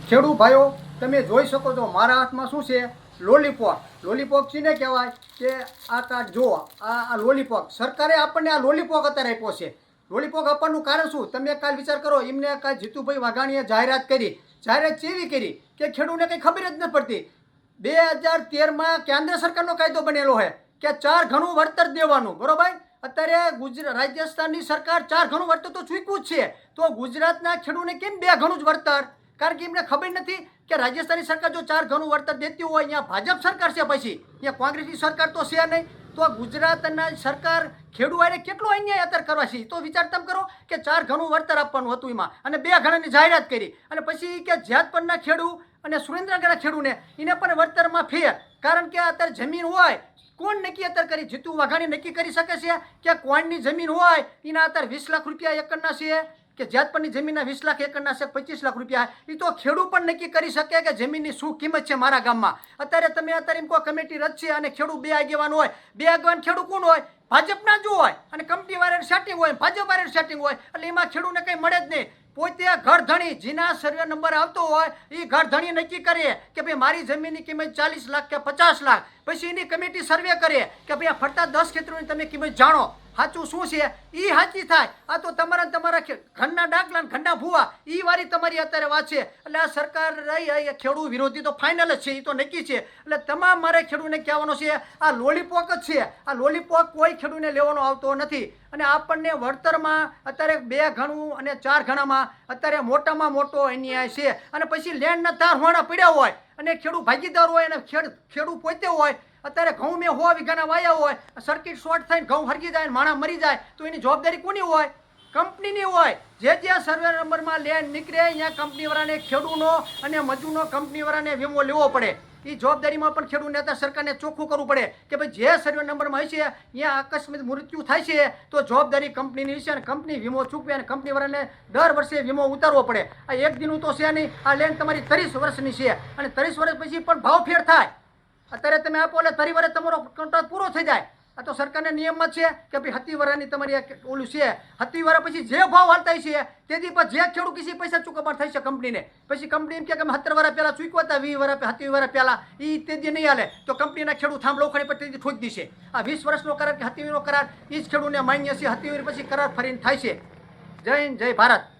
ખેડૂત ભાઈઓ, તમે જોઈ શકો છો મારા હાથમાં શું છે? લોલીપોપ. લોલીપોપ શીને કહેવાય કે આ કાર્ડ જુઓ, આ લોલીપોપ સરકારે આપણને આ લોલીપોપ અત્યારે આપ્યો છે. લોલીપોપ આપવાનું કારણ શું? તમે કાલ વિચાર કરો, એમને કાલ જીતુભાઈ વાઘાણીએ જાહેરાત કરી. જાહેરાત કેવી કરી કે ખેડૂતને કંઈ ખબર જ નથી પડતી. 2013માં કેન્દ્ર સરકારનો કાયદો બનેલો છે કે 4 ગણું વળતર દેવાનું, બરોબર? અત્યારે રાજસ્થાનની સરકાર 4 ગણું વળતર તો ચૂક્યું જ છે, તો ગુજરાતના ખેડૂતને કેમ 2 ગણું જ વળતર? કારણ કે એમને ખબર નથી કે રાજસ્થાનની સરકાર જો 4 ગણું વળતર દેતી હોય, અહીંયા ભાજપ સરકાર છે, પછી અહીંયા કોંગ્રેસની સરકાર તો છે નહીં, તો ગુજરાતના સરકાર ખેડૂતોને કેટલો અન્યાય અત્યારે કરવા છે. તો વિચાર તમે કરો કે 4 ગણું વળતર આપવાનું હતું એમાં, અને 2 ગણાની જાહેરાત કરી, અને પછી કે જેતપરના ખેડૂત અને સુરેન્દ્રનગરના ખેડૂતને એને પણ વળતરમાં ફેર. કારણ કે અત્યારે જમીન હોય, કોણ નક્કી અત્યારે કરી? જીતુ વાઘાણી નક્કી કરી શકે છે કે કોણની જમીન હોય એના અત્યારે 20 લાખ રૂપિયા એકરના છે, કે જેતપરની જમીનના 20 લાખ એકરના છે, 25 લાખ રૂપિયા? એ તો ખેડૂત પણ નક્કી કરી શકે કે જમીનની શું કિંમત છે મારા ગામમાં. અત્યારે તમે એમ કહો કમિટી રચશે અને ખેડૂત 2 આગેવાન હોય, 2 આગેવાન ખેડૂત કોણ હોય? ભાજપના જ હોય, અને કંપની વાળાને સેટિંગ હોય, ભાજપ વાળાને સેટિંગ હોય, એટલે એમાં ખેડૂતને કંઈ મળે જ નહીં. પોતે ઘરધણી જેના સર્વે નંબર આવતો હોય એ ઘરધણી નક્કી કરે કે ભાઈ મારી જમીનની કિંમત 40 લાખ કે 50 લાખ. પછી એની કમિટી સર્વે કરે કે ભાઈ આ ફરતા 10 ખેતરોની તમે કિંમત જાણો, સાચું શું છે એ સાચી થાય. આ તો તમારા ઘરના ડાકલા ઘરના ભૂવા એ વારી તમારી અત્યારે વાત છે. એટલે આ સરકાર રહી ખેડૂત વિરોધી તો ફાઇનલ જ છે, એ તો નક્કી છે. એટલે તમામ મારે ખેડૂતને કહેવાનો છે, આ લોલીપોપ જ છે. આ લોલીપોપ કોઈ ખેડૂતને લેવાનો આવતો નથી. અને આપણને વળતરમાં અત્યારે 2 ગણું અને 4 ગણામાં અત્યારે મોટામાં મોટો અન્યાય છે. અને પછી લેન્ડના તાર હોણા પડ્યા હોય અને ખેડૂત ભાગીદાર હોય અને ખેડૂત પોતે હોય. અત્યારે ઘઉં મેં 100 વીઘાના વાયા હોય, સર્કિટ શોર્ટ થઈને ઘઉં હરગી જાય, માણસ મરી જાય, તો એની જવાબદારી કોની હોય? કંપનીની હોય. જે સર્વે નંબરમાં લેન્ડ નીકળે અહીંયા કંપનીવાળાને ખેડૂતનો અને મજૂરનો કંપનીવાળાને વીમો લેવો પડે. એ જવાબદારીમાં પણ ખેડૂતને અત્યારે સરકારને ચોખ્ખું કરવું પડે કે ભાઈ જે સર્વે નંબરમાં હશે અહીંયા અકસ્માત મૃત્યુ થાય છે તો જવાબદારી કંપનીની છે, અને કંપની વીમો ચૂકવે, અને કંપનીવાળાને દર વર્ષે વીમો ઉતારવો પડે. આ એક દિનનું તો છે નહીં, આ લેન્ડ તમારી 30 વર્ષની છે, અને 30 વર્ષ પછી પણ ભાવ ફેર થાય. અત્યારે તમે આપો એટલે 30 વર્ષ તમારો કોન્ટ્રાક્ટ પૂરો થઈ જાય. આ તો સરકારના નિયમમાં છે કે ભાઈ 70 વર્ષની તમારી ઓલું છે. 70 વર્ષ પછી જે ભાવ હાલતા છે તેથી પછી જે ખેડૂત કિસી પૈસા ચૂકવવા થાય છે કંપનીને, પછી કંપની એમ કે 70 વર્ષ પહેલાં ચૂકવ્યા હતા, 20 વર્ષ 70 વર્ષ પહેલાં, એ તેદી નહીં હાલે, તો કંપનીના ખેડૂત થાંભલો ખડી પર તેદી ઠોકી દેશે. આ 20 વર્ષનો કરાર કે 70 નો કરાર એ જ ખેડૂતને માન્ય છે. 70 વર્ષ પછી કરાર ફરીને થાય છે. જય હિન્દ, જય ભારત.